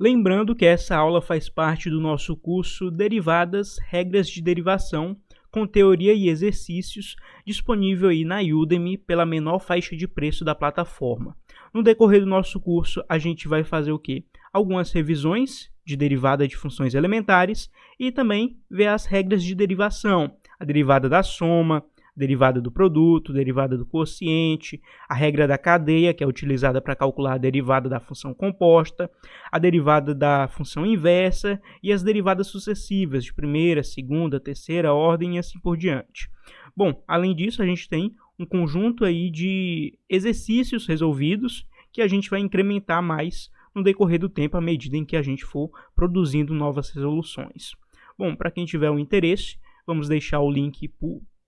Lembrando que essa aula faz parte do nosso curso Derivadas, Regras de Derivação, com teoria e exercícios, disponível aí na Udemy pela menor faixa de preço da plataforma. No decorrer do nosso curso, a gente vai fazer o quê? Algumas revisões de derivada de funções elementares e também ver as regras de derivação, a derivada da soma, derivada do produto, derivada do quociente, a regra da cadeia, que é utilizada para calcular a derivada da função composta, a derivada da função inversa e as derivadas sucessivas de primeira, segunda, terceira ordem e assim por diante. Bom, além disso, a gente tem um conjunto aí de exercícios resolvidos que a gente vai incrementar mais no decorrer do tempo à medida em que a gente for produzindo novas resoluções. Bom, para quem tiver um interesse, vamos deixar o link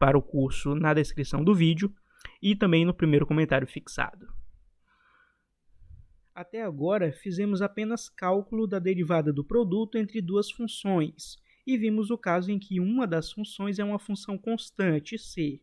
para o curso na descrição do vídeo e também no primeiro comentário fixado. Até agora, fizemos apenas cálculo da derivada do produto entre duas funções e vimos o caso em que uma das funções é uma função constante, c.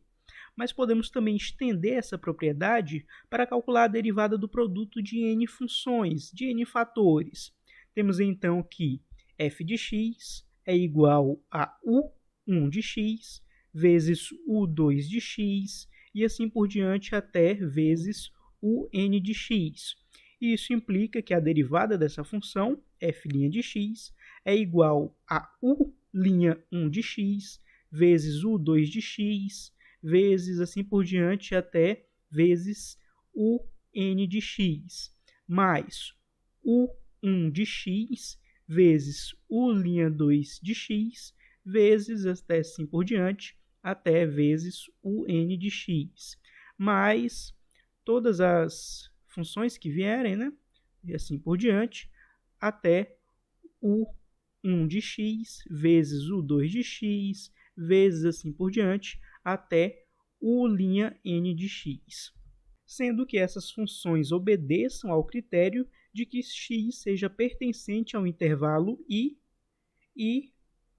Mas podemos também estender essa propriedade para calcular a derivada do produto de n funções, de n fatores. Temos então que f de x é igual a u1 de x vezes u2 de x e assim por diante até vezes un de x. Isso implica que a derivada dessa função, f' de x, é igual a u'1 de x vezes u2 de x vezes assim por diante até vezes un de x, mais u1 de x vezes u'2 de x vezes até assim por diante até vezes un de x, mais todas as funções que vierem, né? E assim por diante, até u1 de x vezes u2 de x vezes assim por diante, até u'(n) de x. Sendo que essas funções obedeçam ao critério de que x seja pertencente ao intervalo i e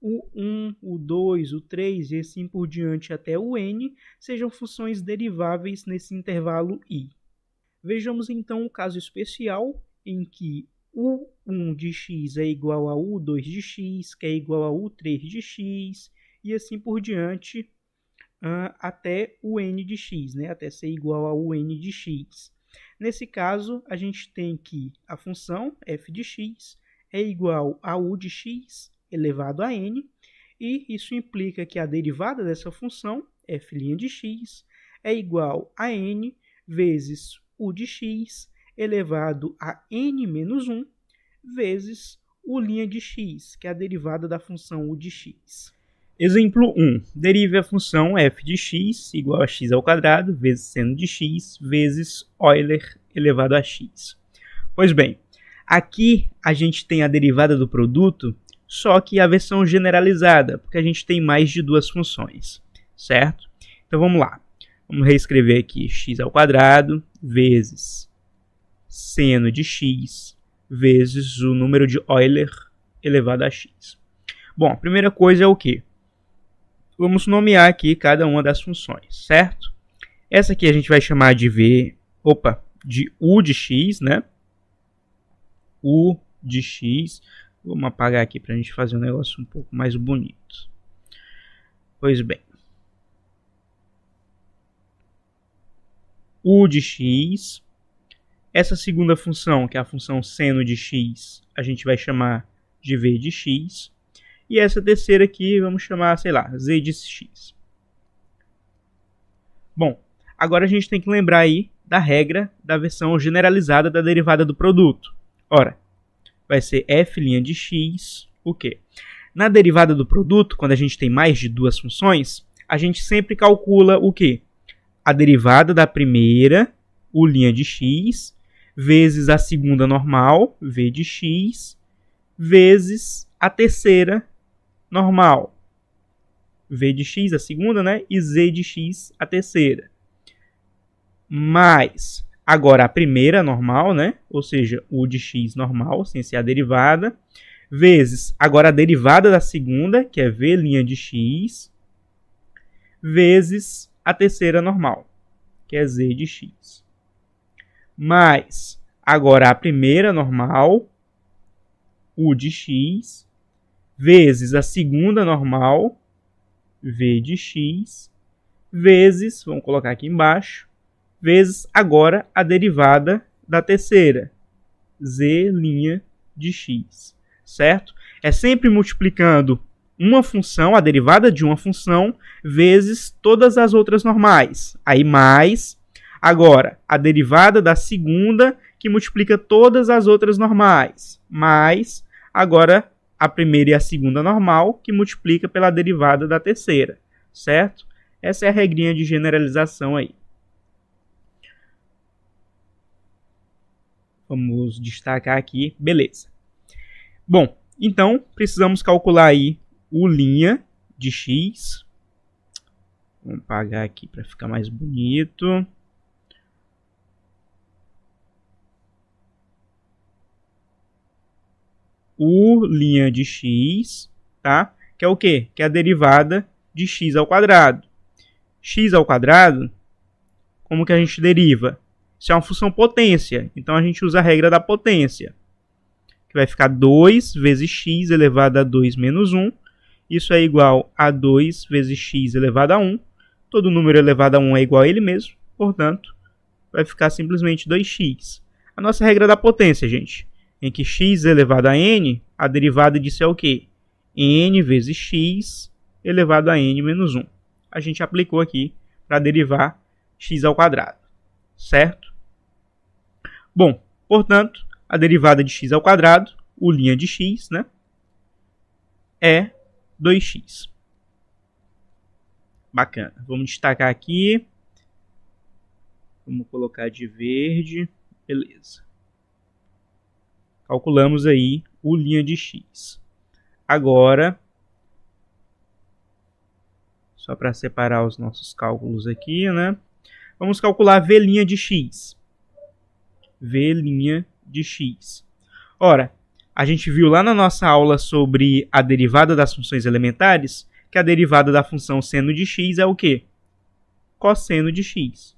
u1, u2, u3 e assim por diante até o n sejam funções deriváveis nesse intervalo i. Vejamos então um caso especial em que u1 de x é igual a u2 de x, que é igual a u3 de x, e assim por diante até o n de x, né? Até ser igual a un de x. Nesse caso, a gente tem que a função f de x é igual a u de x elevado a n, e isso implica que a derivada dessa função, f' de x, é igual a n vezes u de x elevado a n menos 1 vezes u' de x, que é a derivada da função u de x. Exemplo 1. Derive a função f de x igual a x ao quadrado vezes seno de x vezes Euler elevado a x. Pois bem, aqui a gente tem a derivada do produto, só que a versão generalizada, porque a gente tem mais de duas funções, certo? Então vamos lá. Vamos reescrever aqui x ao quadrado vezes seno de x vezes o número de Euler elevado a x. Bom, a primeira coisa é o quê? Vamos nomear aqui cada uma das funções, certo? Essa aqui a gente vai chamar de de u de x, né? U de x. Vamos apagar aqui para a gente fazer um negócio um pouco mais bonito. Pois bem. U de x. Essa segunda função, que é a função seno de x, a gente vai chamar de v de x. E essa terceira aqui, vamos chamar, sei lá, z de x. Bom, agora a gente tem que lembrar aí da regra da versão generalizada da derivada do produto. Ora, vai ser f' de x, o quê? Na derivada do produto, quando a gente tem mais de duas funções, a gente sempre calcula o quê? A derivada da primeira, u' de x, vezes a segunda normal, v de x, vezes a terceira normal, v de x a segunda, né? E z de x a terceira. Mais, agora a primeira normal, né? Ou seja, u de x normal, sem ser a derivada, vezes agora a derivada da segunda, que é v' de x, vezes a terceira normal, que é z de x. Mais, agora a primeira normal, U de x, vezes a segunda normal, V de x, vezes, vamos colocar aqui embaixo, vezes agora a derivada da terceira, Z' de x, certo? É sempre multiplicando uma função, a derivada de uma função, vezes todas as outras normais. Aí mais, agora, a derivada da segunda, que multiplica todas as outras normais, mais, agora, a primeira e a segunda normal, que multiplica pela derivada da terceira, certo? Essa é a regrinha de generalização aí. Vamos destacar aqui, beleza. Bom, então, precisamos calcular aí U' de x. Vamos apagar aqui para ficar mais bonito. U' de x, tá? Que é o quê? Que é a derivada de x ao quadrado. X ao quadrado, como que a gente deriva? Isso é uma função potência, então a gente usa a regra da potência, que vai ficar 2 vezes x elevado a 2 menos 1. Isso é igual a 2 vezes x elevado a 1. Todo número elevado a 1 é igual a ele mesmo, portanto, vai ficar simplesmente 2x. A nossa regra da potência, gente, em que x elevado a n, a derivada disso é o quê? N vezes x elevado a n menos 1. A gente aplicou aqui para derivar x ao quadrado, certo? Bom, portanto, a derivada de x ao quadrado, U' de x, né, é 2x. Bacana. Vamos destacar aqui. Vamos colocar de verde. Beleza. Calculamos aí U' de x. Agora, só para separar os nossos cálculos aqui, né? Vamos calcular V' de x. V' de x. Ora, a gente viu lá na nossa aula sobre a derivada das funções elementares que a derivada da função seno de x é o quê? Cosseno de x.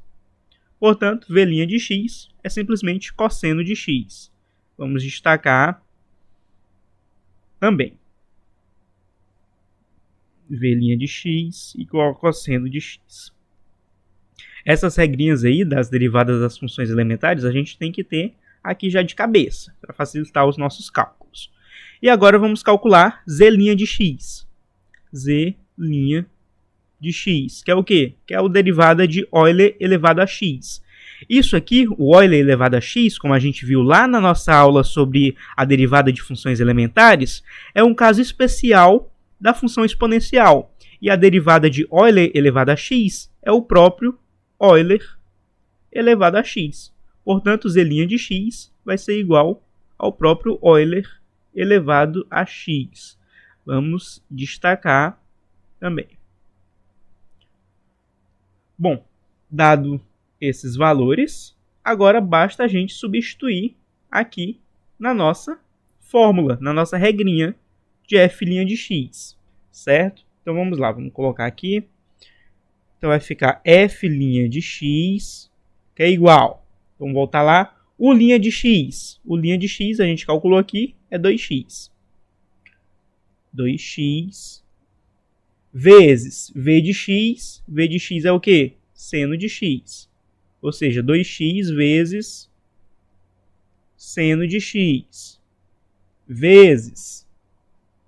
Portanto, V' de x é simplesmente cosseno de x. Vamos destacar também. V' de x igual a cosseno de x. Essas regrinhas aí das derivadas das funções elementares a gente tem que ter aqui já de cabeça, para facilitar os nossos cálculos. E agora vamos calcular Z' de x. Z' de x, que é o quê? Que é a derivada de Euler elevado a x. Isso aqui, o Euler elevado a x, como a gente viu lá na nossa aula sobre a derivada de funções elementares, é um caso especial da função exponencial. E a derivada de Euler elevado a x é o próprio Euler elevado a x. Portanto, Z' de x vai ser igual ao próprio Euler elevado a x. Vamos destacar também. Bom, dado esses valores, agora basta a gente substituir aqui na nossa fórmula, na nossa regrinha de f' de x, certo? Então vamos lá, vamos colocar aqui. Então vai ficar f' de x, que é igual, vamos voltar lá, U' de x. U' de x a gente calculou aqui, é 2x. 2x vezes v de x. V de x é o quê? Seno de x. Ou seja, 2x vezes seno de x. Vezes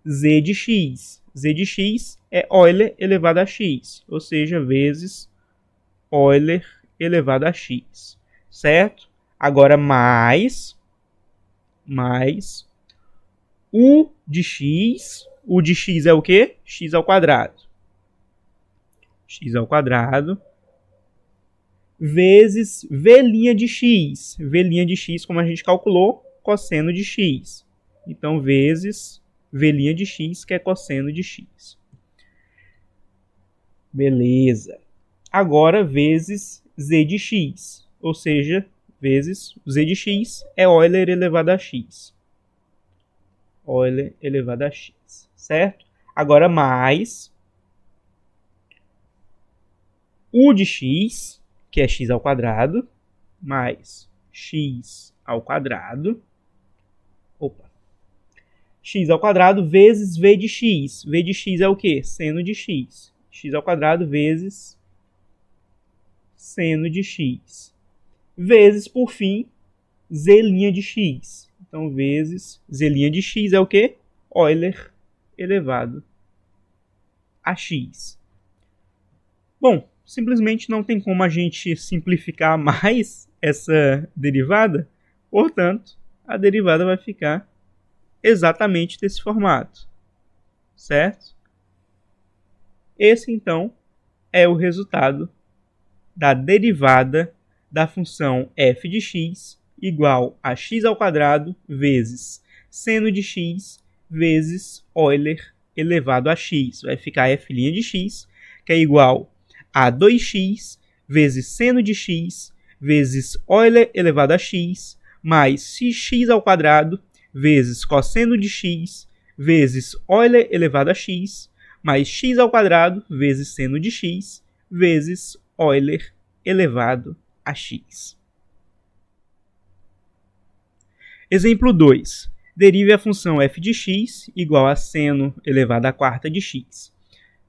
z de x. Z de x é Euler elevado a x. Ou seja, vezes Euler elevado a x. Certo? Agora mais U de x. U de x é o quê? X ao quadrado. X ao quadrado. Vezes V' de x. V' de x, como a gente calculou, cosseno de x. Então, vezes V' de x, que é cosseno de x. Beleza. Agora, vezes z de x. Ou seja, vezes z de x é Euler elevado a x. Euler elevado a x. Certo? Agora, mais U de x, que é x ao quadrado, mais x ao quadrado. Opa. x ao quadrado vezes v de x. V de x é o quê? Seno de x. X ao quadrado vezes seno de x. Vezes, por fim, z' de x. Então, vezes z' de x é o quê? Euler elevado a x. Bom, simplesmente não tem como a gente simplificar mais essa derivada. Portanto, a derivada vai ficar exatamente desse formato. Certo? Esse, então, é o resultado da derivada da função f de x igual a x ao quadrado vezes seno de x vezes Euler elevado a x. Vai ficar f' de x, que é igual a 2x vezes seno de x vezes Euler elevado a x, mais x ao quadrado vezes cosseno de x vezes Euler elevado a x, mais x ao quadrado vezes seno de x vezes Euler elevado a x. Exemplo 2. Derive a função f de x igual a seno elevado à quarta de x.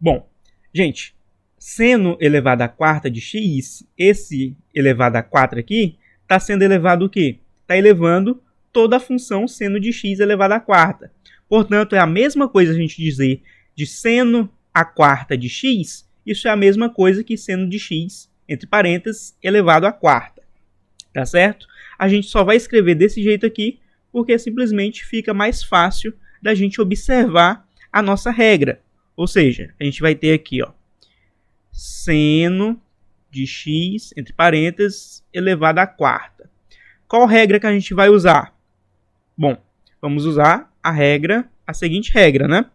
Bom, gente, seno elevado à quarta de x, esse elevado a 4 aqui, está sendo elevado o quê? Está elevando toda a função seno de x elevado à quarta. Portanto, é a mesma coisa a gente dizer de seno à quarta de x, isso é a mesma coisa que seno de x, entre parênteses, elevado à quarta. Tá certo? A gente só vai escrever desse jeito aqui, porque simplesmente fica mais fácil da gente observar a nossa regra. Ou seja, a gente vai ter aqui, ó, seno de x, entre parênteses, elevado à quarta. Qual regra que a gente vai usar? Bom, vamos usar a seguinte regra, né?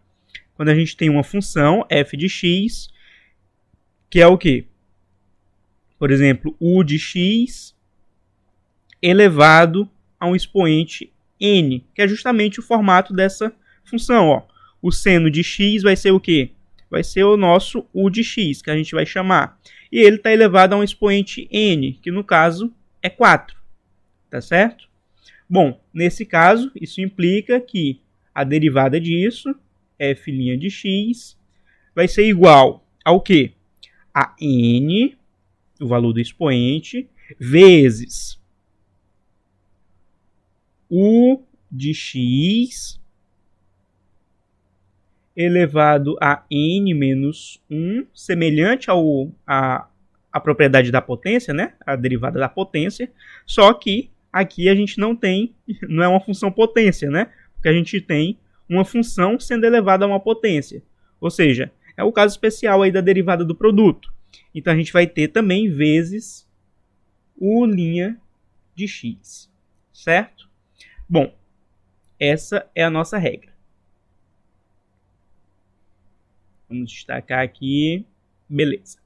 Quando a gente tem uma função f de x, que é o quê? Por exemplo, u de x elevado a um expoente n, que é justamente o formato dessa função. Ó. O seno de x vai ser o quê? Vai ser o nosso u de x, que a gente vai chamar. E ele está elevado a um expoente n, que no caso é 4. Tá certo? Bom, nesse caso, isso implica que a derivada disso, f' de x, vai ser igual ao quê? A n, o valor do expoente, vezes u de x elevado a n menos 1, semelhante à propriedade da potência, né? A derivada da potência, só que aqui a gente não é uma função potência, né? Porque a gente tem uma função sendo elevada a uma potência. Ou seja, é o caso especial aí da derivada do produto. Então a gente vai ter também vezes u' de x, certo? Bom, essa é a nossa regra. Vamos destacar aqui. Beleza.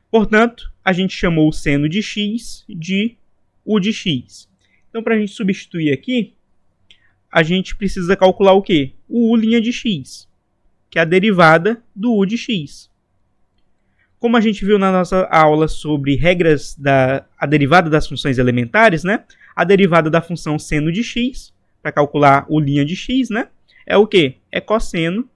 Portanto, a gente chamou o seno de x de u de x. Então, para a gente substituir aqui, a gente precisa calcular o quê? O u' de x, que é a derivada do u de x. Como a gente viu na nossa aula sobre regras a derivada das funções elementares, né? A derivada da função seno de x, para calcular o' de x, né? É o quê? É cosseno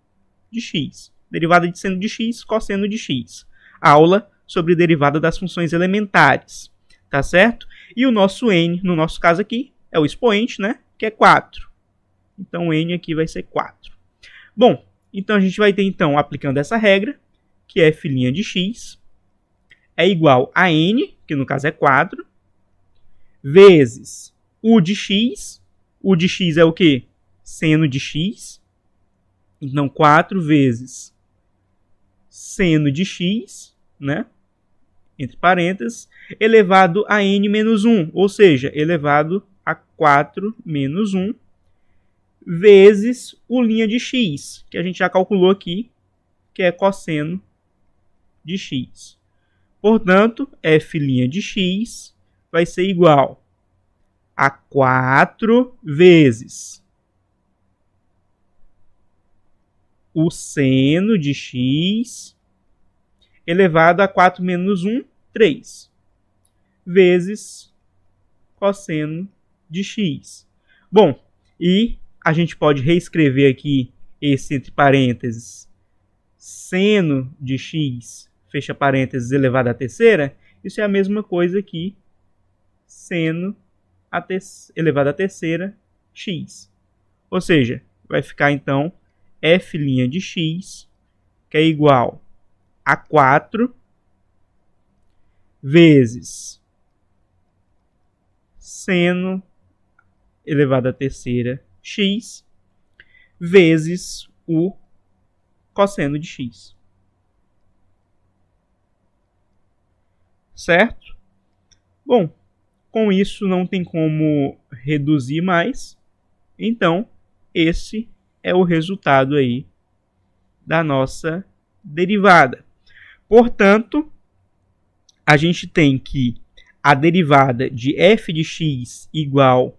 de x. Derivada de seno de x, cosseno de x. Aula sobre derivada das funções elementares. Tá certo? E o nosso n, no nosso caso aqui, é o expoente, né? Que é 4. Então, o n aqui vai ser 4. Bom, então a gente vai ter, então, aplicando essa regra, que é f' de x é igual a n, que no caso é 4, vezes u de x. U de x é o quê? Seno de x. Então, 4 vezes seno de x, né? Entre parênteses, elevado a n menos 1, ou seja, elevado a 4 menos 1, vezes u' de x, que a gente já calculou aqui, que é cosseno de x. Portanto, f' de x vai ser igual a 4 vezes o seno de x elevado a 4 menos 1, 3, vezes cosseno de x. Bom, e a gente pode reescrever aqui esse entre parênteses seno de x, fecha parênteses, elevado à terceira. Isso é a mesma coisa que seno elevado à terceira x. Ou seja, vai ficar então f' de x, que é igual a 4 vezes seno elevado à terceira x vezes o cosseno de x. Certo? Bom, com isso não tem como reduzir mais. Então, esse é o resultado aí da nossa derivada. Portanto, a gente tem que a derivada de f de x igual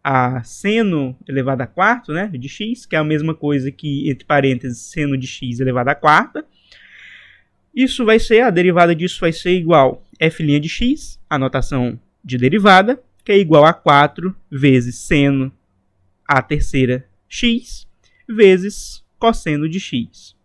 a seno elevado à quarta, né, de x, que é a mesma coisa que, entre parênteses, seno de x elevado à quarta. Isso vai ser, a derivada disso vai ser igual a f' de x, a notação de derivada, que é igual a 4 vezes seno à terceira x, vezes cosseno de x.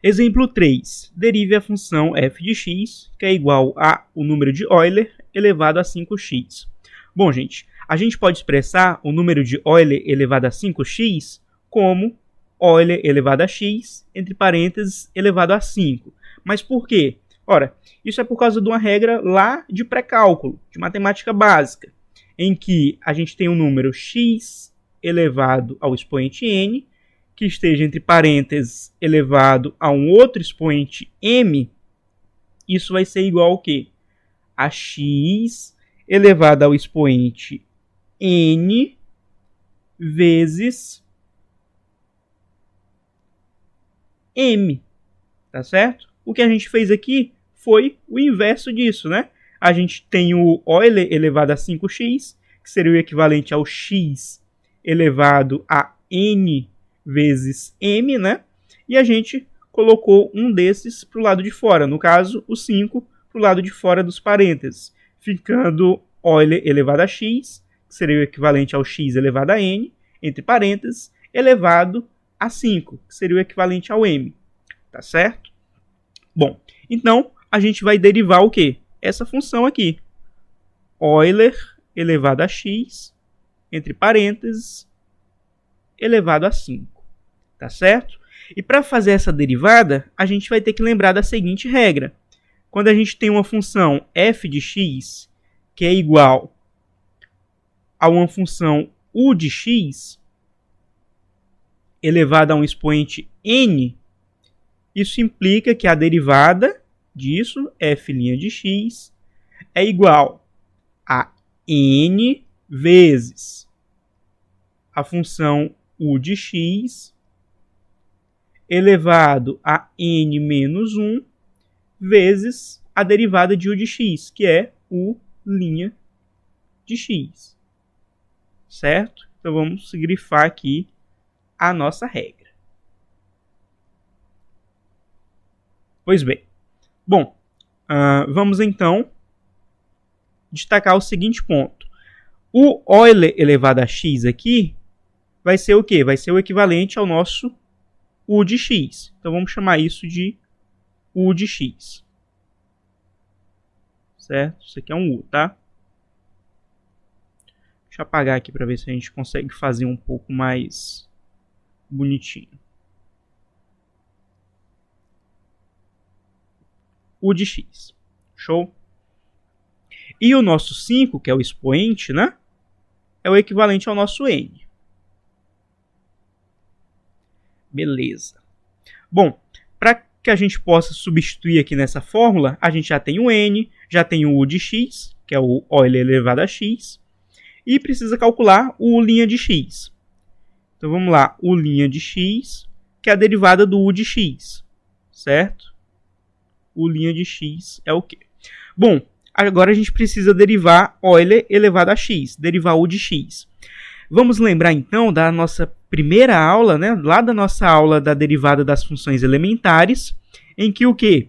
Exemplo 3. Derive a função f de x, que é igual a o número de Euler elevado a 5x. Bom, gente, a gente pode expressar o número de Euler elevado a 5x como Euler elevado a x, entre parênteses, elevado a 5. Mas por quê? Ora, isso é por causa de uma regra lá de pré-cálculo, de matemática básica, em que a gente tem um número x elevado ao expoente n, que esteja entre parênteses elevado a um outro expoente m. Isso vai ser igual ao quê? A x elevado ao expoente n vezes m, tá certo? O que a gente fez aqui foi o inverso disso, né? A gente tem o Euler elevado a 5x, que seria o equivalente ao x elevado a n vezes m, né? E a gente colocou um desses para o lado de fora, no caso, o 5 para o lado de fora dos parênteses, ficando Euler elevado a x, que seria o equivalente ao x elevado a n, entre parênteses, elevado a 5, que seria o equivalente ao m. Tá certo? Bom, então a gente vai derivar o quê? Essa função aqui. Euler elevado a x, entre parênteses, elevado a 5. Tá certo? E para fazer essa derivada, a gente vai ter que lembrar da seguinte regra. Quando a gente tem uma função f de x, que é igual a uma função u de x, elevada a um expoente n, isso implica que a derivada disso, f' de x, é igual a n vezes a função u de x elevado a n menos 1 vezes a derivada de u de x, que é u' de x. Certo? Então vamos grifar aqui a nossa regra. Pois bem. Bom, vamos então destacar o seguinte ponto. O Euler elevado a x aqui vai ser o quê? Vai ser o equivalente ao nosso u de x. Então vamos chamar isso de u de x. Certo? Isso aqui é um u, tá? Deixa eu apagar aqui para ver se a gente consegue fazer um pouco mais bonitinho. U de x. Show? E o nosso 5, que é o expoente, né? É o equivalente ao nosso n. Beleza. Bom, para que a gente possa substituir aqui nessa fórmula, a gente já tem o n, já tem o u de x, que é o Euler elevado a x, e precisa calcular o u' de x. Então vamos lá, u' de x, que é a derivada do u de x, certo? U' de x é o quê? Bom, agora a gente precisa derivar Euler elevado a x, derivar u de x. Vamos lembrar então da nossa primeira aula, né? Lá da nossa aula da derivada das funções elementares, em que o quê?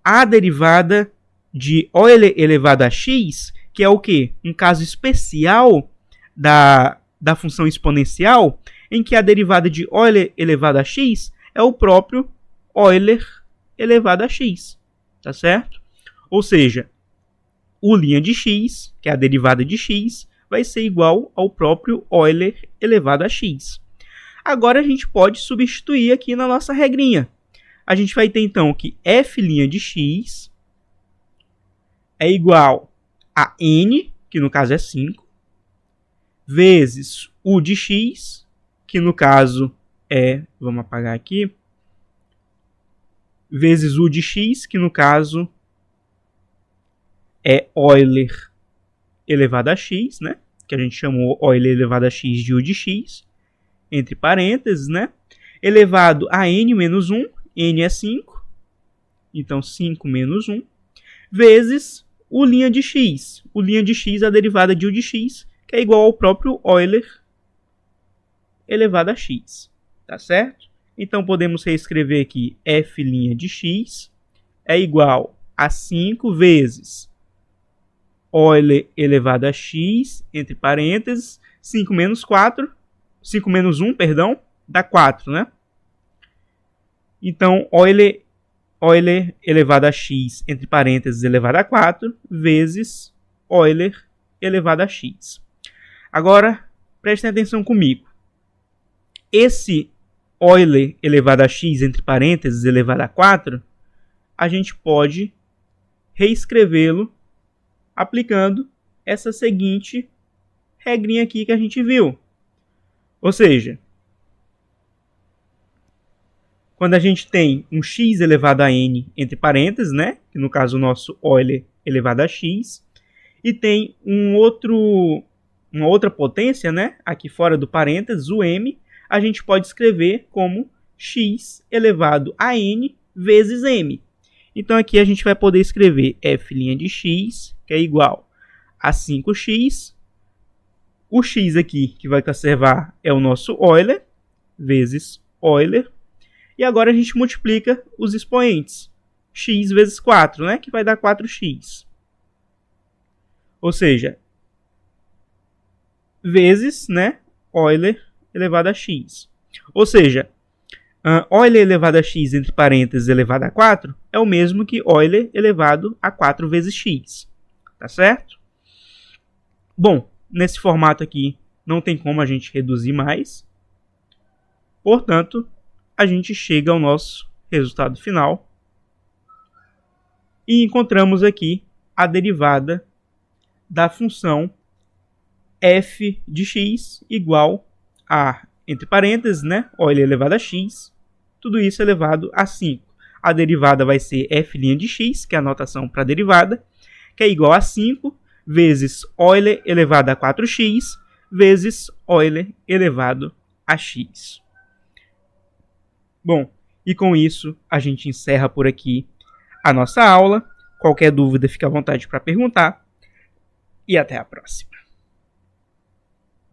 A derivada de Euler elevado a x, que é o quê? Um caso especial da da função exponencial, em que a derivada de Euler elevado a x é o próprio Euler elevado a x, tá certo? Ou seja, o linha de x, que é a derivada de x, vai ser igual ao próprio Euler elevado a x. Agora a gente pode substituir aqui na nossa regrinha. A gente vai ter então que f' de x é igual a n, que no caso é 5, vezes u de x, que no caso é, vamos apagar aqui, vezes u de x, que no caso é Euler elevado a x, né? Que a gente chamou Euler elevado a x de u de x, entre parênteses, né? Elevado a n menos 1, n é 5, então 5 menos 1, vezes o linha de x. O linha de x é a derivada de u de x, que é igual ao próprio Euler elevado a x, tá certo? Então podemos reescrever aqui f' de x é igual a 5 vezes Euler elevado a x, entre parênteses, 5 menos 1, perdão, dá 4, né? Então, Euler elevado a x, entre parênteses, elevado a 4, vezes Euler elevado a x. Agora, prestem atenção comigo. Esse Euler elevado a x, entre parênteses, elevado a 4, a gente pode reescrevê-lo aplicando essa seguinte regrinha aqui que a gente viu. Ou seja, quando a gente tem um x elevado a n entre parênteses, né, que no caso o nosso Euler elevado a x, e tem uma outra potência, né, aqui fora do parênteses, o m, a gente pode escrever como x elevado a n vezes m. Então aqui a gente vai poder escrever f' de x, que é igual a 5x. O x aqui que vai conservar é o nosso Euler, vezes Euler. E agora a gente multiplica os expoentes. X vezes 4, né? Que vai dar 4x. Ou seja, vezes, né? Euler elevado a x. Ou seja, Euler elevado a x, entre parênteses, elevado a 4, é o mesmo que Euler elevado a 4 vezes x. Tá certo? Bom, nesse formato aqui não tem como a gente reduzir mais. Portanto, a gente chega ao nosso resultado final e encontramos aqui a derivada da função f de x igual a, entre parênteses, né, Euler elevado a x, tudo isso elevado a 5. A derivada vai ser f' de x, que é a notação para a derivada, que é igual a 5 vezes Euler elevado a 4x vezes Euler elevado a x. Bom, e com isso a gente encerra por aqui a nossa aula. Qualquer dúvida, fique à vontade para perguntar. E até a próxima.